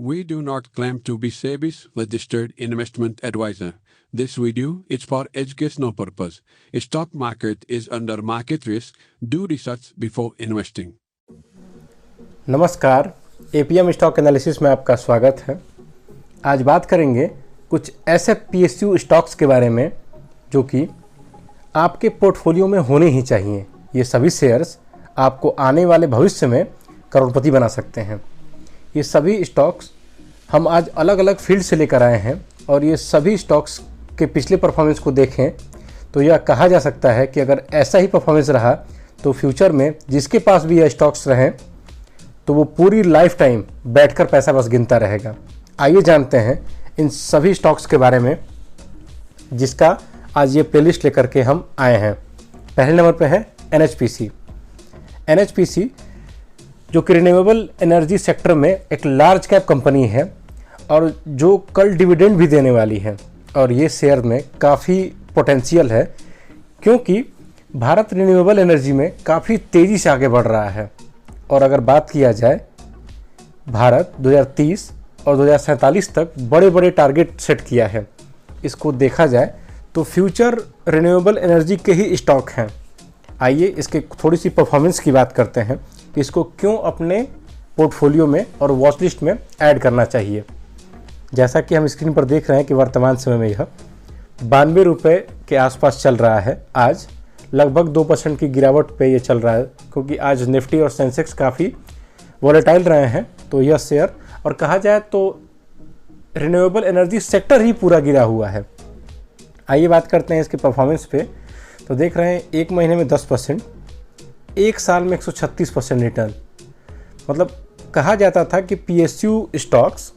We do not claim to be SEBI's registered investment advisor. This video is for educational purpose. Stock market is under market risk. Do research before investing. नमस्कार, APM stock analysis में आपका स्वागत है। आज बात करेंगे कुछ ऐसे पीएसयू स्टॉक्स के बारे में जो कि आपके पोर्टफोलियो में होने ही चाहिए। ये सभी शेयर्स आपको आने वाले भविष्य में करोड़पति बना सकते हैं। ये सभी स्टॉक्स हम आज अलग अलग फील्ड से लेकर आए हैं और ये सभी स्टॉक्स के पिछले परफॉर्मेंस को देखें तो यह कहा जा सकता है कि अगर ऐसा ही परफॉर्मेंस रहा तो फ्यूचर में जिसके पास भी यह स्टॉक्स रहें तो वो पूरी लाइफ टाइम बैठकर पैसा बस गिनता रहेगा। आइए जानते हैं इन सभी स्टॉक्स के बारे में जिसका आज ये प्लेलिस्ट लेकर के हम आए हैं। पहले नंबर पे है एनएचपीसी जो कि रिन्यूएबल एनर्जी सेक्टर में एक लार्ज कैप कंपनी है और जो कल डिविडेंड भी देने वाली है और ये शेयर में काफ़ी पोटेंशियल है क्योंकि भारत रिन्यूएबल एनर्जी में काफ़ी तेज़ी से आगे बढ़ रहा है। और अगर बात किया जाए भारत 2030 और 2047 तक बड़े बड़े टारगेट सेट किया है। इसको देखा जाए तो फ्यूचर रिन्यूएबल एनर्जी के ही स्टॉक हैं। आइए इसके थोड़ी सी परफॉर्मेंस की बात करते हैं कि इसको क्यों अपने पोर्टफोलियो में और वॉच लिस्ट में ऐड करना चाहिए। जैसा कि हम स्क्रीन पर देख रहे हैं कि वर्तमान समय में यह 92 रुपये के आसपास चल रहा है। आज लगभग 2% की गिरावट पे ये चल रहा है क्योंकि आज निफ्टी और सेंसेक्स काफ़ी वॉलेटाइल रहे हैं। तो यह शेयर और कहा जाए तो रिन्यूएबल एनर्जी सेक्टर ही पूरा गिरा हुआ है। आइए बात करते हैं इसके परफॉर्मेंस पे। तो देख रहे हैं एक महीने में 10%, एक साल में 136% रिटर्न। मतलब कहा जाता था कि पीएसयू स्टॉक्स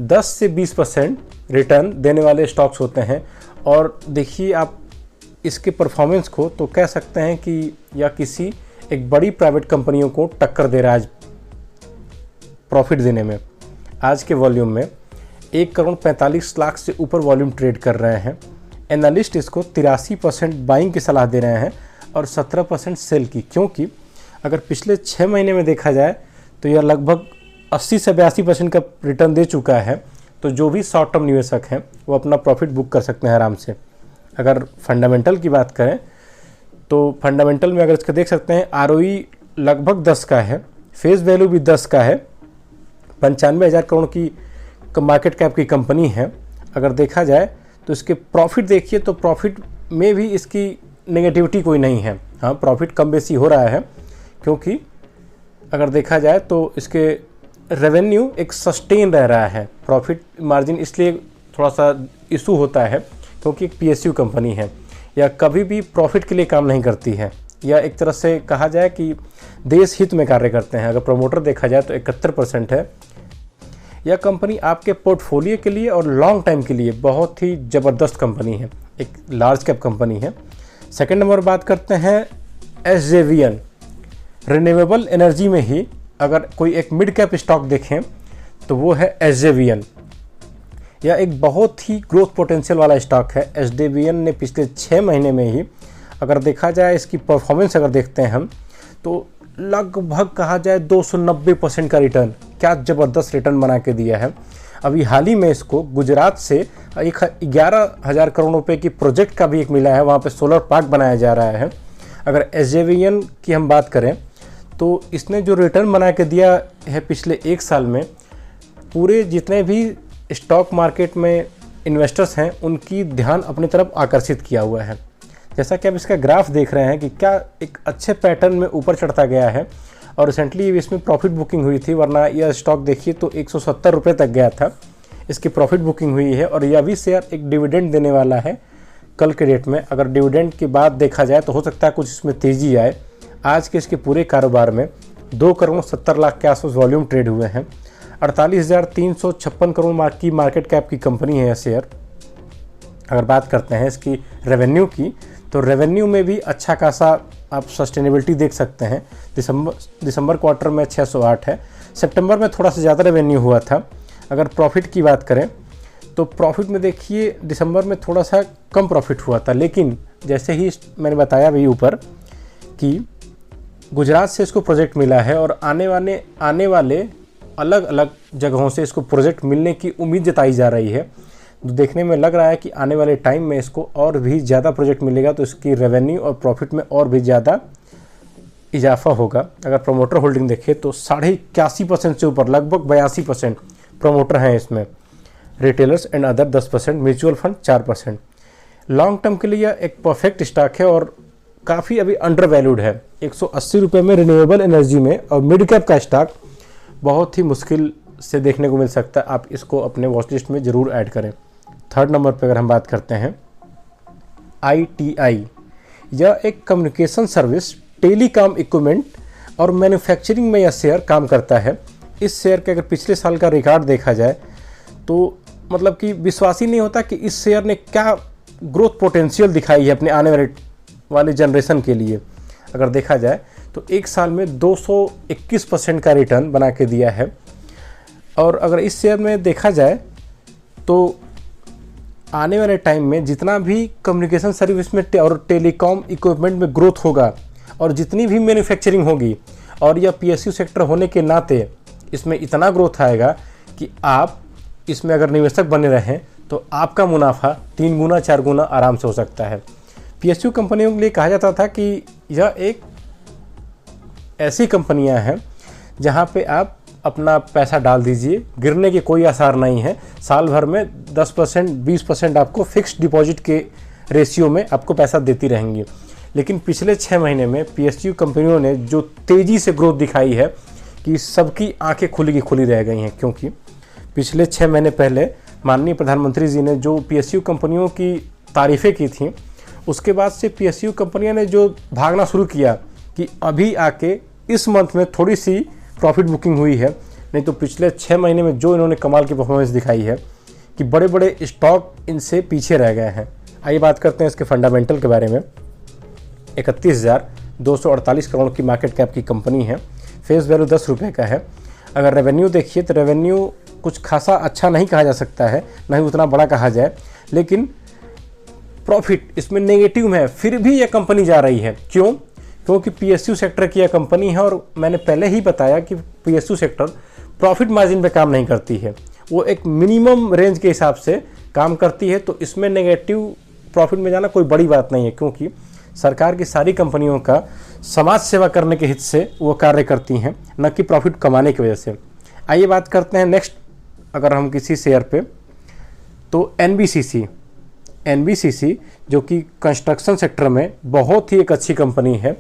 10 से 20% रिटर्न देने वाले स्टॉक्स होते हैं और देखिए आप इसके परफॉर्मेंस को तो कह सकते हैं कि या किसी एक बड़ी प्राइवेट कंपनियों को टक्कर दे रहा है आज प्रॉफिट देने में। आज के वॉल्यूम में 1,45,00,000 से ऊपर वॉल्यूम ट्रेड कर रहे हैं। एनालिस्ट इसको 83% बाइंग की सलाह दे रहे हैं और 17% सेल की, क्योंकि अगर पिछले 6 महीने में देखा जाए तो यह लगभग 80 से 82% का रिटर्न दे चुका है। तो जो भी शॉर्ट टर्म निवेशक हैं वो अपना प्रॉफिट बुक कर सकते हैं आराम से। अगर फंडामेंटल की बात करें तो फंडामेंटल में अगर इसका देख सकते हैं आरओई लगभग 10 का है, फेस वैल्यू भी 10 का है, 95,000 करोड़ की मार्केट कैप की कंपनी है। अगर देखा जाए तो इसके प्रॉफिट देखिए तो प्रॉफिट में भी इसकी नेगेटिविटी कोई नहीं है। हाँ, प्रॉफिट कम बेसी हो रहा है क्योंकि अगर देखा जाए तो इसके रेवेन्यू एक सस्टेन रह रहा है। प्रॉफिट मार्जिन इसलिए थोड़ा सा इशू होता है क्योंकि एक पीएसयू कंपनी है या कभी भी प्रॉफिट के लिए काम नहीं करती है या एक तरह से कहा जाए कि देश हित में कार्य करते हैं। अगर प्रमोटर देखा जाए तो 71% है। यह कंपनी आपके पोर्टफोलियो के लिए और लॉन्ग टाइम के लिए बहुत ही ज़बरदस्त कंपनी है, एक लार्ज कैप कंपनी है। सेकंड नंबर बात करते हैं एसजेवीएन। रिन्यूएबल एनर्जी में ही अगर कोई एक मिड कैप स्टॉक देखें तो वो है एसजेवीएन। यह एक बहुत ही ग्रोथ पोटेंशियल वाला स्टॉक है। एसजेवीएन ने पिछले 6 महीने में ही अगर देखा जाए इसकी परफॉर्मेंस अगर देखते हैं हम तो लगभग कहा जाए 290% का रिटर्न, क्या ज़बरदस्त रिटर्न बना के दिया है। अभी हाल ही में इसको गुजरात से 11,000 करोड़ रुपए की प्रोजेक्ट का भी एक मिला है, वहाँ पे सोलर पार्क बनाया जा रहा है। अगर एसजेवीएन की हम बात करें तो इसने जो रिटर्न बना के दिया है पिछले 1 साल में, पूरे जितने भी स्टॉक मार्केट में इन्वेस्टर्स हैं उनकी ध्यान अपनी तरफ आकर्षित किया हुआ है। जैसा कि आप इसका ग्राफ देख रहे हैं कि क्या एक अच्छे पैटर्न में ऊपर चढ़ता गया है और रिसेंटली इसमें प्रॉफिट बुकिंग हुई थी, वरना यह स्टॉक देखिए तो 170 रुपये तक गया था। इसकी प्रॉफिट बुकिंग हुई है और यह भी शेयर एक डिविडेंड देने वाला है कल के डेट में। अगर डिविडेंड की बात देखा जाए तो हो सकता है कुछ इसमें तेज़ी आए। आज के इसके पूरे कारोबार में 2,70,00,000 के आसपास वॉल्यूम ट्रेड हुए हैं। 48,356 करोड़ की मार्केट कैप की कंपनी है यह शेयर। अगर बात करते हैं इसकी रेवेन्यू की तो रेवेन्यू में भी अच्छा खासा आप सस्टेनेबिलिटी देख सकते हैं। दिसंबर क्वार्टर में 608 है, सितंबर में थोड़ा सा ज़्यादा रेवेन्यू हुआ था। अगर प्रॉफिट की बात करें तो प्रॉफिट में देखिए दिसंबर में थोड़ा सा कम प्रॉफिट हुआ था, लेकिन जैसे ही मैंने बताया भी ऊपर कि गुजरात से इसको प्रोजेक्ट मिला है और आने वाले अलग अलग जगहों से इसको प्रोजेक्ट मिलने की उम्मीद जताई जा रही है। तो देखने में लग रहा है कि आने वाले टाइम में इसको और भी ज़्यादा प्रोजेक्ट मिलेगा तो इसकी रेवेन्यू और प्रॉफिट में और भी ज़्यादा इजाफा होगा। अगर प्रमोटर होल्डिंग देखें तो 81% से ऊपर लगभग 82% प्रमोटर हैं इसमें, retailers and other 10%, mutual fund 4%। Long term के लिए यह एक परफेक्ट स्टॉक है और काफ़ी अभी अंडर वैल्यूड है। 180 रुपये में रिन्यूएबल एनर्जी में और मिड कैप का स्टॉक बहुत ही मुश्किल से देखने को मिल सकता है। आप इसको अपने वॉच लिस्ट में ज़रूर ऐड करें। थर्ड नंबर पर अगर हम बात करते हैं ITI, यह एक कम्युनिकेशन सर्विस, टेलीकॉम इक्विपमेंट और मैन्युफैक्चरिंग में यह शेयर काम करता है। इस शेयर के अगर पिछले साल का रिकॉर्ड देखा जाए तो मतलब कि विश्वास ही नहीं होता कि इस शेयर ने क्या ग्रोथ पोटेंशियल दिखाई है अपने आने वाले जनरेशन के लिए। अगर देखा जाए तो एक साल में 221% का रिटर्न बना के दिया है। और अगर इस शेयर में देखा जाए तो आने वाले टाइम में जितना भी कम्युनिकेशन सर्विस में और टेलीकॉम इक्विपमेंट में ग्रोथ होगा और जितनी भी मैन्युफैक्चरिंग होगी और यह PSU सेक्टर होने के नाते इसमें इतना ग्रोथ आएगा कि आप इसमें अगर निवेशक बने रहें तो आपका मुनाफा 3 गुना 4 गुना आराम से हो सकता है। PSU कंपनियों के लिए कहा जाता था कि यह एक ऐसी कंपनियां हैं जहां पे आप अपना पैसा डाल दीजिए, गिरने के कोई आसार नहीं है। साल भर में 10% 20% आपको फिक्स्ड डिपॉजिट के रेशियो में आपको पैसा देती रहेंगी। लेकिन पिछले 6 महीने में PSU कंपनियों ने जो तेज़ी से ग्रोथ दिखाई है कि सबकी आंखें खुली की खुली रह गई हैं, क्योंकि पिछले 6 महीने पहले माननीय प्रधानमंत्री जी ने जो PSU कंपनियों की तारीफ़ें की थी, उसके बाद से PSU कंपनियों ने जो भागना शुरू किया कि अभी आके इस मंथ में थोड़ी सी प्रॉफिट बुकिंग हुई है, नहीं तो पिछले 6 महीने में जो इन्होंने कमाल की परफॉर्मेंस दिखाई है कि बड़े बड़े स्टॉक इनसे पीछे रह गए हैं। आइए बात करते हैं इसके फंडामेंटल के बारे में। 31,248 करोड़ की मार्केट कैप की कंपनी है। फेस वैल्यू 10 रुपये का है। अगर रेवेन्यू देखिए तो रेवेन्यू कुछ खासा अच्छा नहीं कहा जा सकता है, नहीं उतना बड़ा कहा जाए, लेकिन प्रॉफिट इसमें नेगेटिव है। फिर भी यह कंपनी जा रही है, क्यों? क्योंकि PSU सेक्टर की यह कंपनी है और मैंने पहले ही बताया कि PSU सेक्टर प्रॉफिट मार्जिन पे काम नहीं करती है, वो एक मिनिमम रेंज के हिसाब से काम करती है। तो इसमें नेगेटिव प्रॉफिट में जाना कोई बड़ी बात नहीं है, क्योंकि सरकार की सारी कंपनियों का समाज सेवा करने के हित से वो कार्य करती हैं, न कि प्रॉफिट कमाने की वजह से। आइए बात करते हैं नेक्स्ट अगर हम किसी शेयर पे, तो NBCC जो कि कंस्ट्रक्शन सेक्टर में बहुत ही एक अच्छी कंपनी है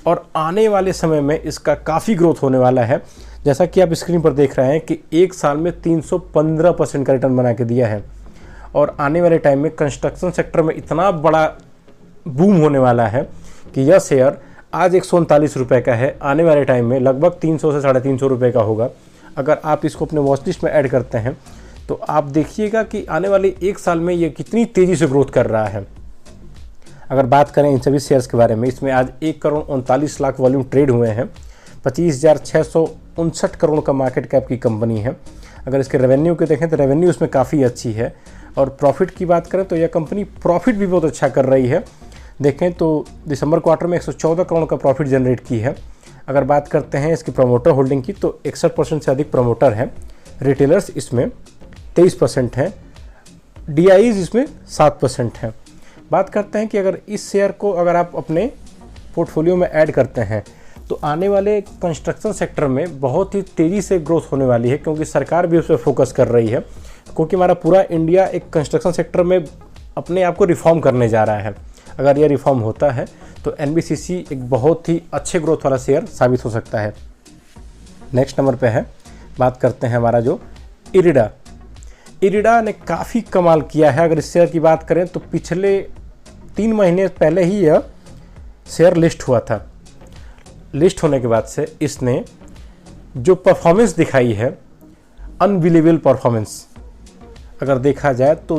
और आने वाले समय में इसका काफ़ी ग्रोथ होने वाला है। जैसा कि आप स्क्रीन पर देख रहे हैं कि एक साल में 315% का रिटर्न बना के दिया है और आने वाले टाइम में कंस्ट्रक्शन सेक्टर में इतना बड़ा बूम होने वाला है कि यह शेयर आज 139 रुपये का है, आने वाले टाइम में लगभग 300 से 350 रुपये का होगा। अगर आप इसको अपने वॉच लिस्ट में ऐड करते हैं तो आप देखिएगा कि आने वाले एक साल में ये कितनी तेज़ी से ग्रोथ कर रहा है। अगर बात करें इन सभी शेयर्स के बारे में, इसमें आज 1,39,00,000 वॉल्यूम ट्रेड हुए हैं। 25,659 करोड़ का मार्केट कैप की कंपनी है। अगर इसके रेवेन्यू के देखें तो रेवेन्यू इसमें काफ़ी अच्छी है और प्रॉफिट की बात करें तो यह कंपनी प्रॉफिट भी बहुत अच्छा कर रही है। देखें तो दिसंबर क्वार्टर में 114 करोड़ का प्रॉफिट जनरेट की है। अगर बात करते हैं इसकी प्रमोटर होल्डिंग की तो 61% से अधिक प्रमोटर हैं। रिटेलर्स इसमें 23% हैं, DIs इसमें 7% हैं। बात करते हैं कि अगर इस शेयर को अगर आप अपने पोर्टफोलियो में ऐड करते हैं तो आने वाले कंस्ट्रक्शन सेक्टर में बहुत ही तेज़ी से ग्रोथ होने वाली है, क्योंकि सरकार भी उस पर फोकस कर रही है, क्योंकि हमारा पूरा इंडिया एक कंस्ट्रक्शन सेक्टर में अपने आप को रिफॉर्म करने जा रहा है। अगर यह रिफॉर्म होता है तो NBCC एक बहुत ही अच्छे ग्रोथ वाला शेयर साबित हो सकता है। नेक्स्ट नंबर पे है, बात करते हैं हमारा जो इरिडा ने काफ़ी कमाल किया है। अगर इस शेयर की बात करें तो पिछले 3 महीने पहले ही यह शेयर लिस्ट हुआ था। लिस्ट होने के बाद से इसने जो परफॉर्मेंस दिखाई है, अनबिलीवेबल परफॉर्मेंस, अगर देखा जाए तो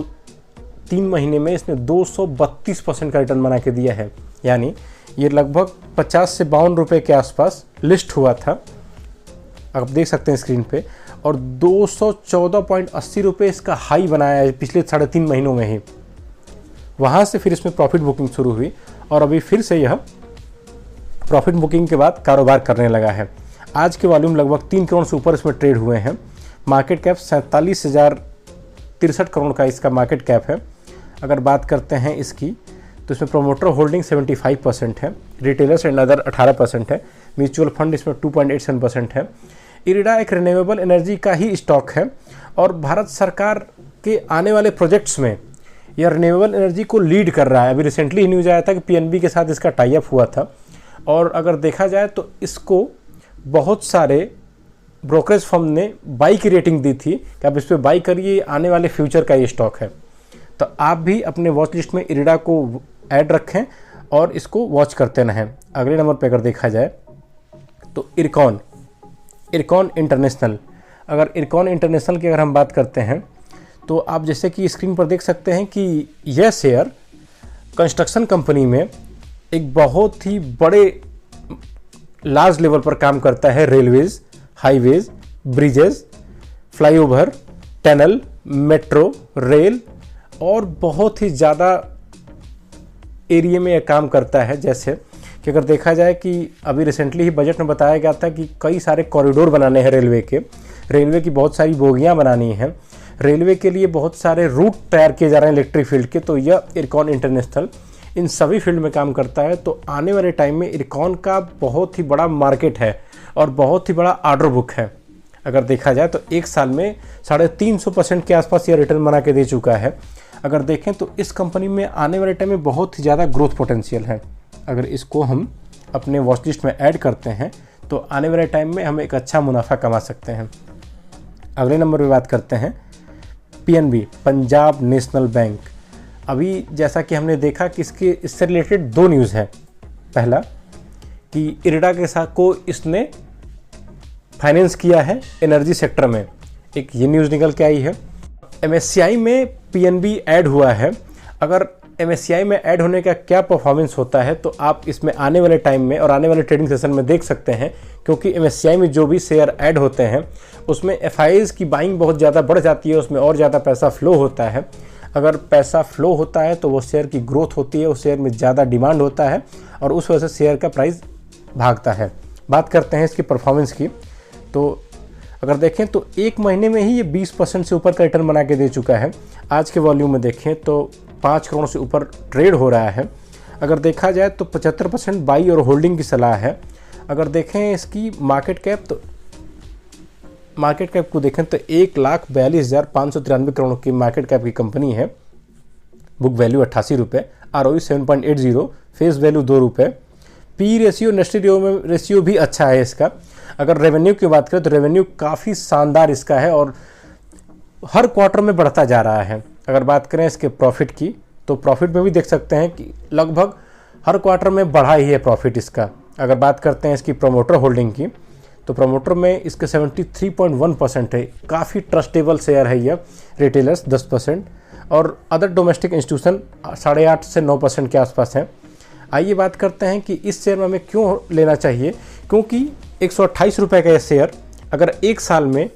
3 महीने में इसने 232% का रिटर्न बना के दिया है। यानी ये लगभग 50 से 52 रुपये के आसपास लिस्ट हुआ था, आप देख सकते हैं स्क्रीन पे, और 214.80 रुपये इसका हाई बनाया है पिछले 3.5 महीनों में ही। वहाँ से फिर इसमें प्रॉफिट बुकिंग शुरू हुई और अभी फिर से यह प्रॉफिट बुकिंग के बाद कारोबार करने लगा है। आज के वॉल्यूम लगभग 3 करोड़ से ऊपर इसमें ट्रेड हुए हैं। मार्केट कैप 47,063 करोड़ का इसका मार्केट कैप है। अगर बात करते हैं इसकी, तो इसमें प्रोमोटर होल्डिंग 75% है, रिटेलर्स एंड अदर 18% है, म्यूचुअल फंड इसमें 2.87% है। इरिडा एक रिन्यूएबल एनर्जी का ही स्टॉक है और भारत सरकार के आने वाले प्रोजेक्ट्स में यह रिन्यूएबल एनर्जी को लीड कर रहा है। अभी रिसेंटली ही न्यूज़ आया था कि पीएनबी के साथ इसका टाई अप हुआ था और अगर देखा जाए तो इसको बहुत सारे ब्रोकरेज फर्म ने बाई की रेटिंग दी थी कि आप इस पर बाई करिए, आने वाले फ्यूचर का ये स्टॉक है। तो आप भी अपने वॉच लिस्ट में इरिडा को ऐड रखें और इसको वॉच करते रहें। अगले नंबर पे अगर देखा जाए तो इरकॉन इंटरनेशनल। अगर इरकॉन इंटरनेशनल की अगर हम बात करते हैं तो आप जैसे कि स्क्रीन पर देख सकते हैं कि यह शेयर कंस्ट्रक्शन कंपनी में एक बहुत ही बड़े लार्ज लेवल पर काम करता है। Railways, highways, bridges, flyover, tunnel, metro, rail और बहुत ही ज़्यादा एरिया में यह काम करता है। जैसे कि अगर देखा जाए कि अभी रिसेंटली ही बजट में बताया गया था कि कई सारे कॉरिडोर बनाने हैं रेलवे की बहुत सारी बोगियां बनानी हैं, रेलवे के लिए बहुत सारे रूट तैयार किए जा रहे हैं इलेक्ट्रिक फील्ड के। तो यह इरकॉन इंटरनेशनल इन सभी फील्ड में काम करता है। तो आने वाले टाइम में इरकॉन का बहुत ही बड़ा मार्केट है और बहुत ही बड़ा ऑर्डर बुक है। अगर देखा जाए तो एक साल में 350% के आसपास यह रिटर्न बना के दे चुका है। अगर देखें तो इस कंपनी में आने वाले टाइम में बहुत ही ज़्यादा ग्रोथ पोटेंशियल है। अगर इसको हम अपने वॉच लिस्ट में ऐड करते हैं तो आने वाले टाइम में हम एक अच्छा मुनाफा कमा सकते हैं। अगले नंबर पे बात करते हैं पीएनबी, पंजाब नेशनल बैंक। अभी जैसा कि हमने देखा कि इससे रिलेटेड 2 न्यूज़ है। पहला कि इरिडा के साथ को इसने फाइनेंस किया है एनर्जी सेक्टर में, एक ये न्यूज़ निकल के आई है। एमएससीआई में पीएनबी ऐड हुआ है। अगर एमएससीआई में ऐड होने का क्या परफॉर्मेंस होता है तो आप इसमें आने वाले टाइम में और आने वाले ट्रेडिंग सेशन में देख सकते हैं, क्योंकि एमएससीआई में जो भी शेयर ऐड होते हैं उसमें एफआईआईज की बाइंग बहुत ज़्यादा बढ़ जाती है, उसमें और ज़्यादा पैसा फ्लो होता है। अगर पैसा फ्लो होता है तो वो शेयर की ग्रोथ होती है, उस शेयर में ज़्यादा डिमांड होता है और उस वजह से शेयर का प्राइस भागता है। बात करते हैं इसकी परफॉर्मेंस की, तो अगर देखें तो एक महीने में ही ये 20% से ऊपर का रिटर्न बना के दे चुका है। आज के वॉल्यूम में देखें तो 5 करोड़ से ऊपर ट्रेड हो रहा है। अगर देखा जाए तो 75% बाई और होल्डिंग की सलाह है। अगर देखें इसकी मार्केट कैप, तो मार्केट कैप को देखें तो 1,42,593 करोड़ की मार्केट कैप की कंपनी है। बुक वैल्यू 88 रुपये, ROE 7.80, फेस वैल्यू 2 रुपये। पी रेशियो, इंडस्ट्री रेशियो भी अच्छा है इसका। अगर रेवेन्यू की बात करें तो रेवेन्यू काफ़ी शानदार इसका है और हर क्वार्टर में बढ़ता जा रहा है। अगर बात करें इसके प्रॉफिट की तो प्रॉफिट में भी देख सकते हैं कि लगभग हर क्वार्टर में बढ़ा ही है प्रॉफिट इसका। अगर बात करते हैं इसकी प्रोमोटर होल्डिंग की तो प्रोमोटर में इसके 73.1% है। काफ़ी ट्रस्टेबल शेयर है यह। रिटेलर्स 10% और अदर डोमेस्टिक इंस्टीट्यूशन 8.5 से 9% के आसपास हैं। आइए बात करते हैं कि इस शेयर में हमें क्यों लेना चाहिए, क्योंकि 128 रुपये का यह शेयर अगर एक साल में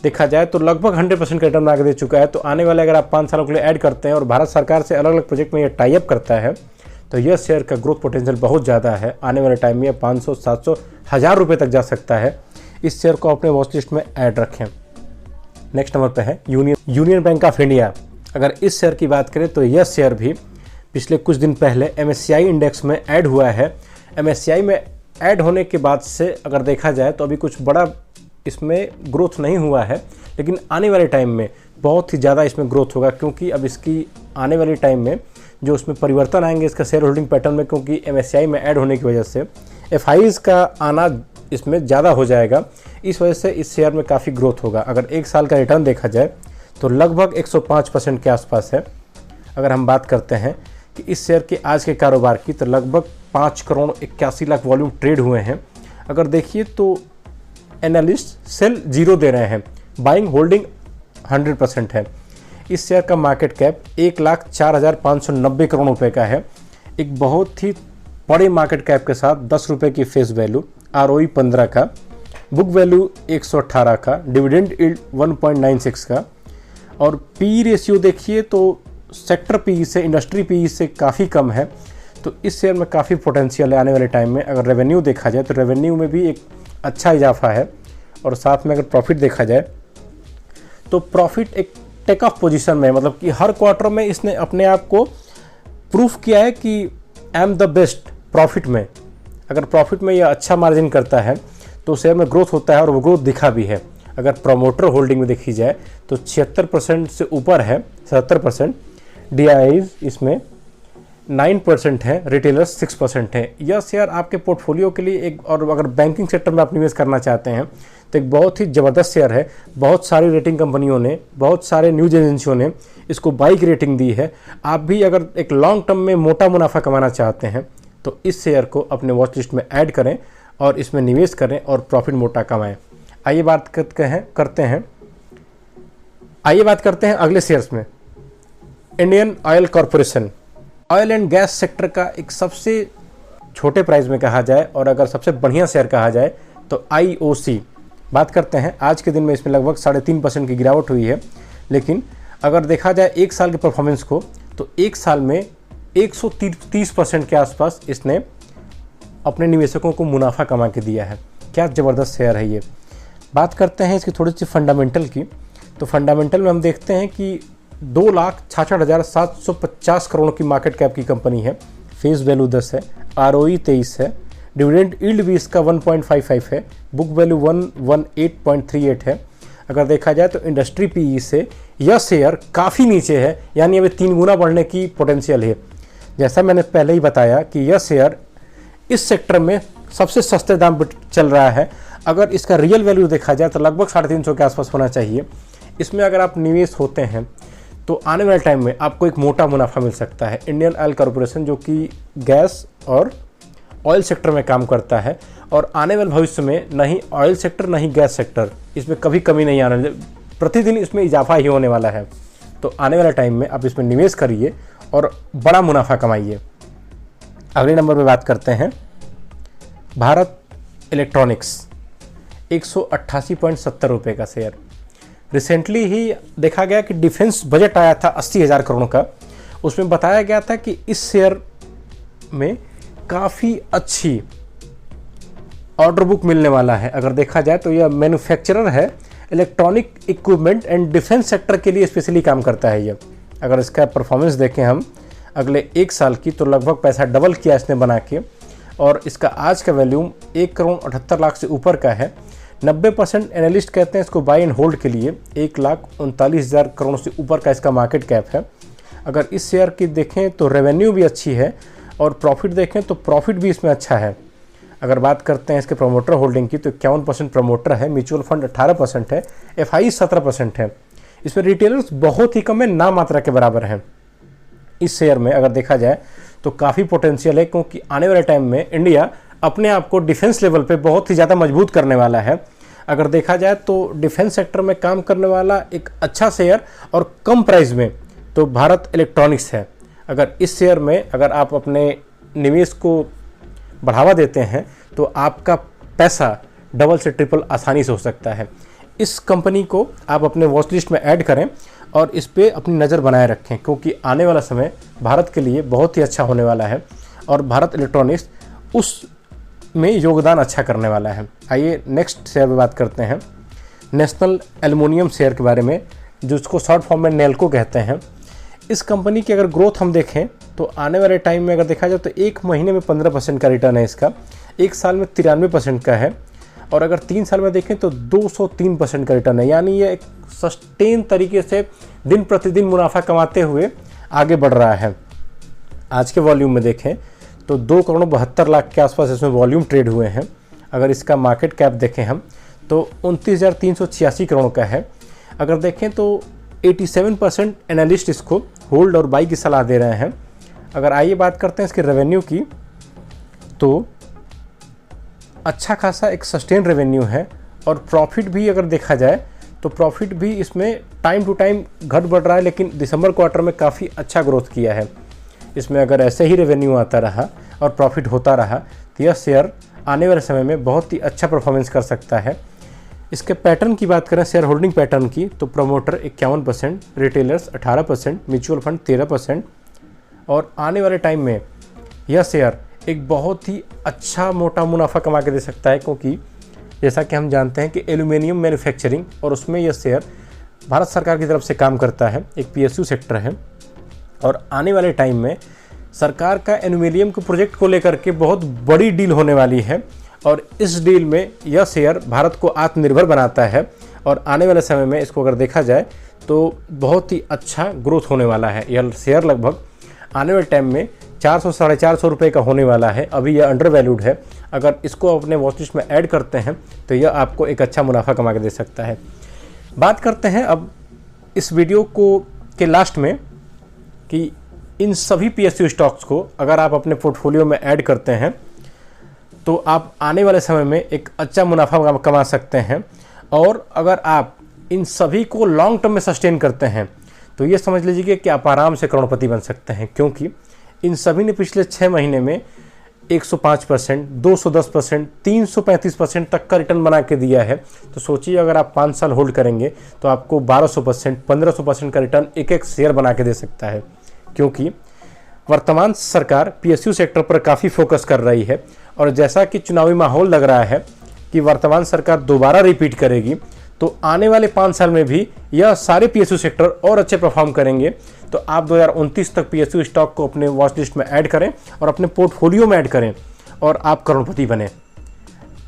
देखा जाए तो लगभग 100% का रिटर्न बना के दे चुका है। तो आने वाले अगर आप 5 सालों के लिए ऐड करते हैं और भारत सरकार से अलग अलग प्रोजेक्ट में यह टाई अप करता है तो यह शेयर का ग्रोथ पोटेंशियल बहुत ज़्यादा है। आने वाले टाइम में 500, 700, 1000 रुपये तक जा सकता है। इस शेयर को अपने वॉच लिस्ट में ऐड रखें। नेक्स्ट नंबर पर है यूनियन बैंक ऑफ इंडिया। अगर इस शेयर की बात करें तो यह शेयर भी पिछले कुछ दिन पहले एमएससीआई इंडेक्स में ऐड हुआ है। एमएससीआई में ऐड होने के बाद से अगर देखा जाए तो अभी कुछ बड़ा इसमें ग्रोथ नहीं हुआ है, लेकिन आने वाले टाइम में बहुत ही ज़्यादा इसमें ग्रोथ होगा, क्योंकि अब इसकी आने वाले टाइम में जो उसमें परिवर्तन आएंगे इसका शेयर होल्डिंग पैटर्न में, क्योंकि एमएससीआई में ऐड होने की वजह से एफआईआईज का आना इसमें ज़्यादा हो जाएगा। इस वजह से इस शेयर में काफ़ी ग्रोथ होगा। अगर एक साल का रिटर्न देखा जाए तो लगभग 105% के आसपास है। अगर हम बात करते हैं कि इस शेयर के आज के कारोबार की तो लगभग 5 करोड़ 81 लाख वॉल्यूम ट्रेड हुए हैं। अगर देखिए तो एनालिस्ट सेल 0 दे रहे हैं, बाइंग होल्डिंग 100% है। इस शेयर का मार्केट कैप 1,04,590 करोड़ रुपए का है। एक बहुत ही बड़े मार्केट कैप के साथ 10 रुपये की फेस वैल्यू, ROE 15 का, बुक वैल्यू 118 का, डिविडेंड यील्ड 1.96 का और पी रेशियो देखिए तो सेक्टर पी से, इंडस्ट्री पी से काफ़ी कम है। तो इस शेयर में काफ़ी पोटेंशियल है आने वाले टाइम में। अगर रेवेन्यू देखा जाए तो रेवेन्यू में भी एक अच्छा इजाफा है। और साथ में अगर प्रॉफिट देखा जाए तो प्रॉफिट एक टेक ऑफ पोजीशन में, मतलब कि हर क्वार्टर में इसने अपने आप को प्रूफ किया है कि I am the best profit में। अगर प्रॉफिट में यह अच्छा मार्जिन करता है तो शेयर में ग्रोथ होता है और वो ग्रोथ दिखा भी है। अगर प्रोमोटर होल्डिंग में देखी जाए तो 76% से ऊपर है, 77%। DIIs इसमें 9% है, रिटेलर्स 6% है। यह शेयर आपके पोर्टफोलियो के लिए एक, और अगर बैंकिंग सेक्टर में आप निवेश करना चाहते हैं तो एक बहुत ही ज़बरदस्त शेयर है। बहुत सारी रेटिंग कंपनियों ने, बहुत सारे न्यूज़ एजेंसियों ने इसको बाई की रेटिंग दी है। आप भी अगर एक लॉन्ग टर्म में मोटा मुनाफा कमाना चाहते हैं तो इस शेयर को अपने वॉच लिस्ट में ऐड करें और इसमें निवेश करें और प्रॉफिट मोटा कमाएं। आइए बात करते हैं अगले शेयर्स में। Indian oil corporation, oil and gas sector का एक सबसे छोटे प्राइस में कहा जाए और अगर सबसे बढ़िया शेयर कहा जाए तो IOC बात करते हैं। आज के दिन में इसमें लगभग 3.5% की गिरावट हुई है, लेकिन अगर देखा जाए एक साल के परफॉर्मेंस को तो एक साल में 130% के आसपास इसने अपने निवेशकों को मुनाफा कमा के दिया है। क्या ज़बरदस्त शेयर है ये। बात करते हैं इसकी थोड़ी सी फंडामेंटल की, तो फंडामेंटल में हम देखते हैं कि 2,66,750 करोड़ की मार्केट कैप की कंपनी है। फेस वैल्यू 10 है, ROE 23 है, डिविडेंड यील्ड भी इसका 1.55 है, बुक वैल्यू 118.38 है। अगर देखा जाए तो इंडस्ट्री PE से यह शेयर काफ़ी नीचे है, यानी अभी 3 गुना बढ़ने की पोटेंशियल है। जैसा मैंने पहले ही बताया कि यह शेयर इस सेक्टर में सबसे सस्ते दाम पर चल रहा है। अगर इसका रियल वैल्यू देखा जाए तो लगभग 350 के आसपास होना चाहिए। इसमें अगर आप निवेश होते हैं तो आने वाले टाइम में आपको एक मोटा मुनाफा मिल सकता है। इंडियन ऑयल कॉरपोरेशन जो कि गैस और ऑयल सेक्टर में काम करता है, और आने वाले भविष्य में न ही ऑयल सेक्टर न ही गैस सेक्टर, इसमें कभी कमी नहीं आने, प्रतिदिन इसमें इजाफा ही होने वाला है। तो आने वाले टाइम में आप इसमें निवेश करिए और बड़ा मुनाफा कमाइए। अगले नंबर पर बात करते हैं भारत इलेक्ट्रॉनिक्स, 188.70 रुपये का शेयर। रिसेंटली ही देखा गया कि डिफेंस बजट आया था 80,000 करोड़ का। उसमें बताया गया था कि इस शेयर में काफ़ी अच्छी ऑर्डर बुक मिलने वाला है। अगर देखा जाए तो यह मैन्युफैक्चरर है, electronic equipment and defence sector के लिए स्पेशली काम करता है। यह अगर इसका परफॉर्मेंस देखें हम अगले 1 साल की, तो लगभग पैसा डबल किया इसने बना के, और इसका आज का वैल्यूम 1,78,00,000 से ऊपर का है। 90% एनालिस्ट कहते हैं इसको बाय एंड होल्ड के लिए। 1,39,000 करोड़ से ऊपर का इसका मार्केट कैप है। अगर इस शेयर की देखें तो रेवेन्यू भी अच्छी है, और प्रॉफिट देखें तो प्रॉफिट भी इसमें अच्छा है। अगर बात करते हैं इसके प्रमोटर होल्डिंग की तो 51% प्रमोटर है, म्यूचुअल फंड 18% है, FI 17% है। इसमें रिटेलर्स बहुत ही कम है, ना मात्रा के बराबर हैं। इस शेयर में अगर देखा जाए तो काफ़ी पोटेंशियल है, क्योंकि आने वाले टाइम में इंडिया अपने आप को डिफेंस लेवल पे बहुत ही ज़्यादा मजबूत करने वाला है। अगर देखा जाए तो डिफेंस सेक्टर में काम करने वाला एक अच्छा शेयर और कम प्राइस में तो भारत इलेक्ट्रॉनिक्स है। अगर इस शेयर में अगर आप अपने निवेश को बढ़ावा देते हैं तो आपका पैसा डबल से ट्रिपल आसानी से हो सकता है। इस कंपनी को आप अपने वॉच लिस्ट में ऐड करें और इस पे अपनी नज़र बनाए रखें, क्योंकि आने वाला समय भारत के लिए बहुत ही अच्छा होने वाला है और भारत इलेक्ट्रॉनिक्स उस में योगदान अच्छा करने वाला है। आइए नेक्स्ट शेयर पे बात करते हैं, नेशनल एल्युमिनियम शेयर के बारे में, जिसको शॉर्ट फॉर्म में नेल्को कहते हैं। इस कंपनी की अगर ग्रोथ हम देखें तो आने वाले टाइम में अगर देखा जाए तो 1 महीने में 15% का रिटर्न है इसका, 1 साल में 93% का है, और अगर 3 साल में देखें तो 203% का रिटर्न है। यानी ये एक सस्टेन तरीके से दिन प्रतिदिन मुनाफा कमाते हुए आगे बढ़ रहा है। आज के वॉल्यूम में देखें तो 2,72,00,000 के आसपास इसमें वॉल्यूम ट्रेड हुए हैं। अगर इसका मार्केट कैप देखें हम तो 29,386 करोड़ का है। अगर देखें तो 87% एनालिस्ट इसको होल्ड और बाई की सलाह दे रहे हैं। अगर आइए बात करते हैं इसके रेवेन्यू की, तो अच्छा खासा एक सस्टेन रेवेन्यू है, और प्रॉफिट भी अगर देखा जाए तो प्रॉफिट भी इसमें टाइम टू टाइम घट बढ़ रहा है, लेकिन दिसंबर क्वार्टर में काफ़ी अच्छा ग्रोथ किया है। इसमें अगर ऐसे ही रेवेन्यू आता रहा और प्रॉफिट होता रहा तो यह शेयर आने वाले समय में बहुत ही अच्छा परफॉर्मेंस कर सकता है। इसके पैटर्न की बात करें, शेयर होल्डिंग पैटर्न की, तो प्रमोटर 51%, रिटेलर्स 18%, म्यूचुअल फंड 13%, और आने वाले टाइम में यह शेयर एक बहुत ही अच्छा मोटा मुनाफा कमा के दे सकता है, क्योंकि जैसा कि हम जानते हैं कि एल्यूमिनियम मैन्युफैक्चरिंग और उसमें यह शेयर भारत सरकार की तरफ से काम करता है, एक PSU सेक्टर है। और आने वाले टाइम में सरकार का एल्यूमिनियम के प्रोजेक्ट को लेकर के बहुत बड़ी डील होने वाली है और इस डील में यह शेयर भारत को आत्मनिर्भर बनाता है और आने वाले समय में इसको अगर देखा जाए तो बहुत ही अच्छा ग्रोथ होने वाला है। यह शेयर लगभग आने वाले टाइम में 400 साढ़े 400 रुपये का होने वाला है। अभी यह अंडर वैल्यूड है। अगर इसको अपने वॉच लिस्ट में ऐड करते हैं तो यह आपको एक अच्छा मुनाफा कमा के दे सकता है। बात करते हैं अब इस वीडियो को के लास्ट में कि इन सभी PSU स्टॉक्स को अगर आप अपने पोर्टफोलियो में ऐड करते हैं तो आप आने वाले समय में एक अच्छा मुनाफा कमा सकते हैं। और अगर आप इन सभी को लॉन्ग टर्म में सस्टेन करते हैं तो ये समझ लीजिए कि आप आराम से करोड़पति बन सकते हैं, क्योंकि इन सभी ने पिछले 6 महीने में 105%, 210%, 335% तक का रिटर्न बना के दिया है। तो सोचिए अगर आप 5 साल होल्ड करेंगे तो आपको 1200%, 1500% का रिटर्न एक एक शेयर बना के दे सकता है, क्योंकि वर्तमान सरकार PSU सेक्टर पर काफ़ी फोकस कर रही है। और जैसा कि चुनावी माहौल लग रहा है कि वर्तमान सरकार दोबारा रिपीट करेगी तो आने वाले 5 साल में भी यह सारे PSU सेक्टर और अच्छे परफॉर्म करेंगे। तो आप 2029 तक PSU स्टॉक को अपने वॉच लिस्ट में ऐड करें और अपने पोर्टफोलियो में ऐड करें और आप करोड़पति बने।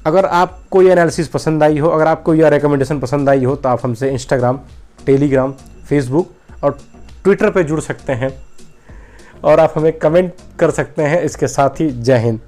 अगर आपको ये एनालिसिस पसंद आई हो, अगर आपको यह रिकमेंडेशन पसंद आई हो तो आप हमसे इंस्टाग्राम, टेलीग्राम, फेसबुक और ट्विटर पर जुड़ सकते हैं और आप हमें कमेंट कर सकते हैं। इसके साथ ही जय हिंद।